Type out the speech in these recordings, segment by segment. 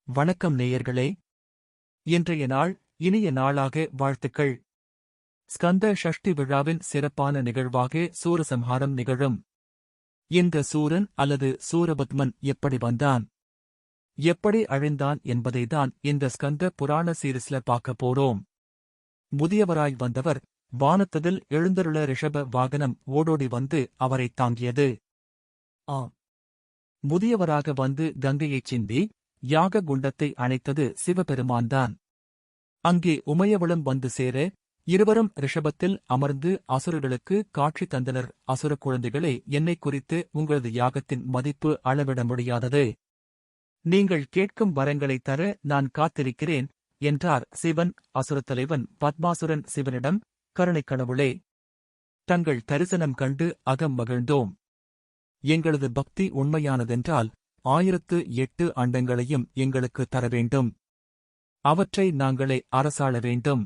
வணக்கம் நேயர்களே. இன்றைய நாள் இனிய நாளாக வாழ்த்துக்கள். ஸ்கந்த ஷஷ்டி விழாவின் சிறப்பான நிகழ்வாக சூரசம்ஹாரம் நிகழும். இந்த சூரன் அல்லது சூரபத்மன் எப்படி வந்தான், எப்படி அழிந்தான் என்பதைதான் இந்த ஸ்கந்த புராண சீரிஸ்ல பார்க்க போறோம். முதியவராய் வந்தவர் வானத்ததில் எழுந்தருள ரிஷப வாகனம் ஓடோடி வந்து அவரைத் தாங்கியது. முதியவராக வந்து கங்கையைச் சிந்தி யாக குண்டத்தை அணைத்தது சிவபெருமான்தான். அங்கே உமையவளும் வந்து சேர இருவரும் ரிஷபத்தில் அமர்ந்து அசுரர்களுக்கு காட்சி தந்தனர். அசுர குழந்தைகளே, என்னைக் குறித்து உங்களது யாகத்தின் மதிப்பு அளவிட முடியாதது. நீங்கள் கேட்கும் வரங்களை தர நான் காத்திருக்கிறேன் என்றார் சிவன். அசுரத் தலைவன் பத்மாசுரன் சிவனிடம், கருணைக் கடவுளே, தங்கள் தரிசனம் கண்டு அகம் மகிழ்ந்தோம். எங்களது பக்தி உண்மையானதென்றால் 1008 அண்டங்களையும் எங்களுக்கு தர வேண்டும். அவற்றை நாங்களே அரசாள வேண்டும்.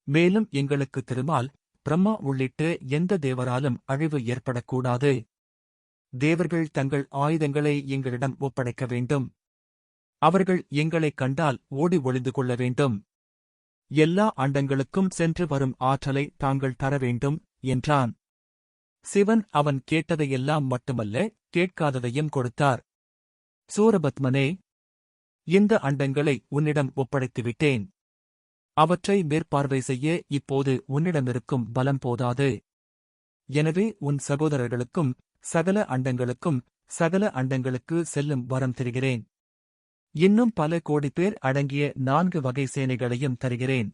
மேலும் எங்களுக்கு திருமால், பிரம்மா உள்ளிட்ட எந்த தேவராலும் அழிவு ஏற்படக்கூடாது. தேவர்கள் தங்கள் ஆயுதங்களை எங்களிடம் ஒப்படைக்க வேண்டும். அவர்கள் எங்களைக் கண்டால் ஓடி ஒளிந்து கொள்ள வேண்டும். எல்லா அண்டங்களுக்கும் சென்று வரும் ஆற்றலை தாங்கள் தர வேண்டும் என்றான். சிவன் அவன் கேட்டதையெல்லாம் மட்டுமல்ல, கேட்காததையும் கொடுத்தார். சூரபத்மனே, இந்த அண்டங்களை உன்னிடம் ஒப்படைத்துவிட்டேன். அவற்றை மேற்பார்வை செய்ய இப்போது உன்னிடமிருக்கும் பலம் போதாது. எனவே உன் சகோதரர்களுக்கும் சகல அண்டங்களுக்கும் சகல அண்டங்களுக்கு செல்லும் வரம் தருகிறேன். இன்னும் பல கோடி பேர் அடங்கிய 4 வகை சேனைகளையும் தருகிறேன்.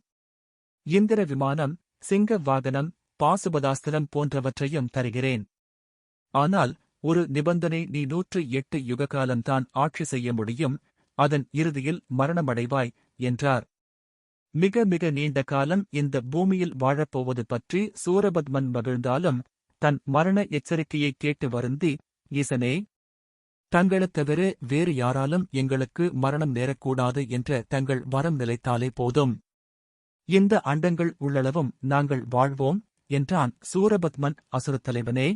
இந்திர விமானம், சிங்க வாகனம், பாசுபதாஸ்திரம் போன்றவற்றையும் தருகிறேன். ஆனால் ஒரு நிபந்தனை, நீ 108 யுககாலம்தான் ஆட்சி செய்ய முடியும். அதன் இறுதியில் மரணமடைவாய் என்றார். மிக மிக நீண்ட காலம் இந்த பூமியில் வாழப்போவது பற்றி சூரபத்மன் மகிழ்ந்தாலும் தன் மரண எச்சரிக்கையை கேட்டு வருந்தி, ஈசனே, தங்களைத் தவிர வேறு யாராலும் எங்களுக்கு மரணம் நேரக்கூடாது என்ற தங்கள் வரம் நிலைத்தாலே போதும். இந்த அண்டங்கள் உள்ளளவும் நாங்கள் வாழ்வோம் என்றான். சூரபத்மன், அசுரத் தலைவனே,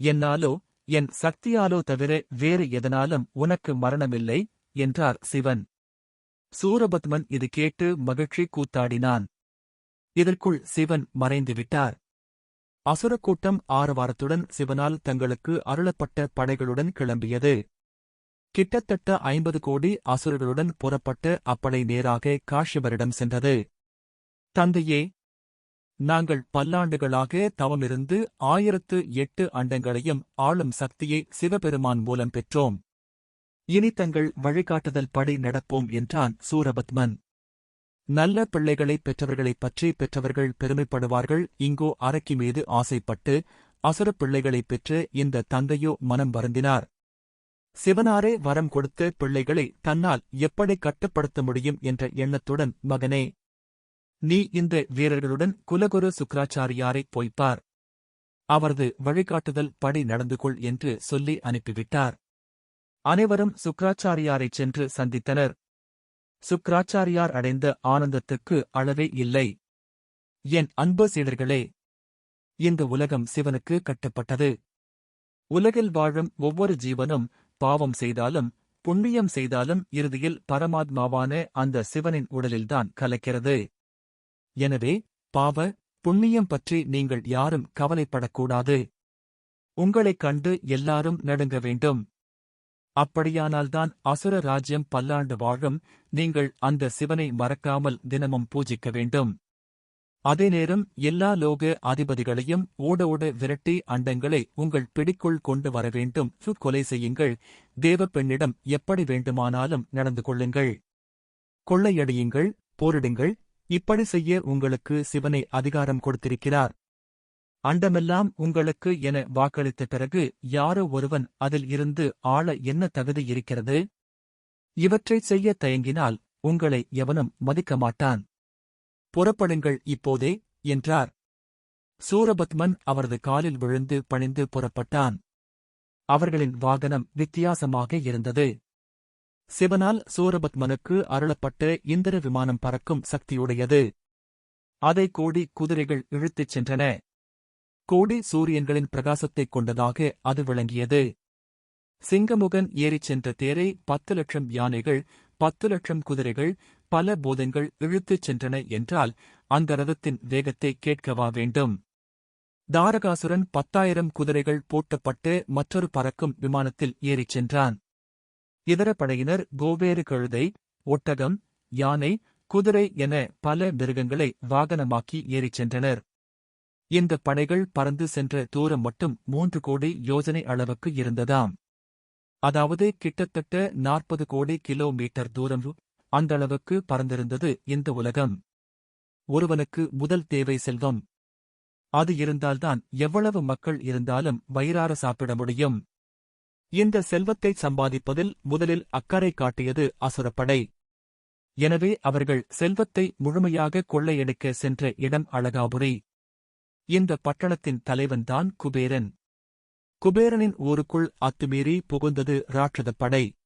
என்னாலோ என் சக்தியாலோ தவிர வேறு எதனாலும் உனக்கு மரணமில்லை என்றார் சிவன். சூரபத்மன் இது கேட்டு மகிழ்ச்சி கூத்தாடினான். இதற்குள் சிவன் மறைந்துவிட்டார். அசுரக்கூட்டம் ஆரவாரத்துடன் சிவனால் தங்களுக்கு அருளப்பட்ட படைகளுடன் கிளம்பியது. கிட்டத்தட்ட 50 கோடி அசுரர்களுடன் புறப்பட்ட அப்படை நேராக காஷ்யபரிடம் சென்றது. தந்தையே, நாங்கள் பல்லாண்டுகளாக தவமிருந்து 1008 அண்டங்களையும் ஆளும் சக்தியை சிவபெருமான் மூலம் பெற்றோம். இனி தங்கள் வழிகாட்டுதல் படி நடப்போம் என்றான் சூரபத்மன். நல்ல பிள்ளைகளைப் பெற்றவர்களைப் பற்றி பெற்றவர்கள் பெருமைப்படுவார்கள். இங்கோ அரக்கி மீது ஆசைப்பட்டு அசுரப் பிள்ளைகளைப் பெற்ற இந்த தந்தையோ மனம் வருந்தினார். சிவனாரே வரம் கொடுத்த பிள்ளைகளை தன்னால் எப்படி கட்டுப்படுத்த முடியும் என்ற எண்ணத்துடன், மகனே, நீ இந்த வீரர்களுடன் குலகுரு சுக்ராச்சாரியாரைப் போய்ப்பார். அவரது வழிகாட்டுதல் படி நடந்து கொள் என்று சொல்லி அனுப்பிவிட்டார். அனைவரும் சுக்ராச்சாரியாரைச் சென்று சந்தித்தனர். சுக்ராச்சாரியார் அடைந்த ஆனந்தத்துக்கு அளவே இல்லை. என் அன்பு சீடர்களே, இந்த உலகம் சிவனுக்கு கட்டப்பட்டது. உலகில் வாழும் ஒவ்வொரு ஜீவனும் பாவம் செய்தாலும் புண்ணியம் செய்தாலும் இறுதியில் பரமாத்மாவான அந்த சிவனின் உடலில்தான் கலக்கிறது. எனவே பாவ புண்ணியம் பற்றி நீங்கள் யாரும் கவலைப்படக்கூடாது. உங்களைக் கண்டு எல்லாரும் நடுங்க வேண்டும். அப்படியானால்தான் அசுர ராஜ்யம் பல்லாண்டு வாழும். நீங்கள் அந்த சிவனை மறக்காமல் தினமும் பூஜிக்க வேண்டும். அதே நேரம் எல்லா லோக அதிபதிகளையும் ஓட ஓட விரட்டி அண்டங்களை உங்கள் பிடிக்குள் கொண்டு வர வேண்டும். கொலை செய்யுங்கள். தேவ பெண்ணிடம் எப்படி வேண்டுமானாலும் நடந்து கொள்ளுங்கள். கொள்ளையடியுங்கள், போரிடுங்கள். இப்படி செய்ய உங்களுக்கு சிவனை அதிகாரம் கொடுத்திருக்கிறார். அண்டமெல்லாம் உங்களுக்கு என வாக்களித்த பிறகு யாரோ ஒருவன் அதில் இருந்து ஆள என்ன தகுதி இருக்கிறது? இவற்றைச் செய்ய தயங்கினால் உங்களை எவனும் மதிக்க மாட்டான். புறப்படுங்கள் இப்போதே என்றார். சூரபத்மன் அவரது காலில் விழுந்து பணிந்து புறப்பட்டான். அவர்களின் வாகனம் வித்தியாசமாக இருந்தது. சிவனால் சூரபத்மனுக்கு அருளப்பட்ட இந்திர விமானம் பறக்கும் சக்தியுடையது. அதை கோடி குதிரைகள் இழுத்துச் சென்றன. கோடி சூரியன்களின் பிரகாசத்தைக் கொண்டதாக அது விளங்கியது. சிங்கமுகன் ஏறிச் சென்ற தேரை 10 லட்சம் யானைகள், 10 லட்சம் குதிரைகள், பல பூதங்கள் இழுத்துச் சென்றன என்றால் அந்த ரதத்தின் வேகத்தை கேட்கவா வேண்டும்? தாரகாசுரன் 10,000 குதிரைகள் பூட்டப்பட்டு மற்றொரு பறக்கும் விமானத்தில் ஏறிச் சென்றான். இதர படையினர் கோவேறு கழுதை, ஒட்டகம், யானை, குதிரை என பல மிருகங்களை வாகனமாக்கி ஏறிச் சென்றனர். இந்த படைகள் பறந்து சென்ற தூரம் மட்டும் 3 கோடி யோஜனை அளவுக்கு இருந்ததாம். அதாவது கிட்டத்தட்ட 40 கோடி கிலோமீட்டர் தூரம். அந்தளவுக்கு பறந்திருந்தது இந்த உலகம். ஒருவனுக்கு முதல் தேவை செல்வம். அது இருந்தால்தான் எவ்வளவு மக்கள் இருந்தாலும் வயிறார சாப்பிட முடியும். இந்த செல்வத்தை சம்பாதிப்பதில் முதலில் அக்கறை காட்டியது அசுரப்படை. எனவே அவர்கள் செல்வத்தை முழுமையாக கொள்ளையடிக்க சென்ற இடம் அழகாபுரி. இந்த பட்டணத்தின் தலைவன்தான் குபேரன். குபேரனின் ஊருக்குள் அத்துமீறி புகுந்தது ராட்சதப் படை.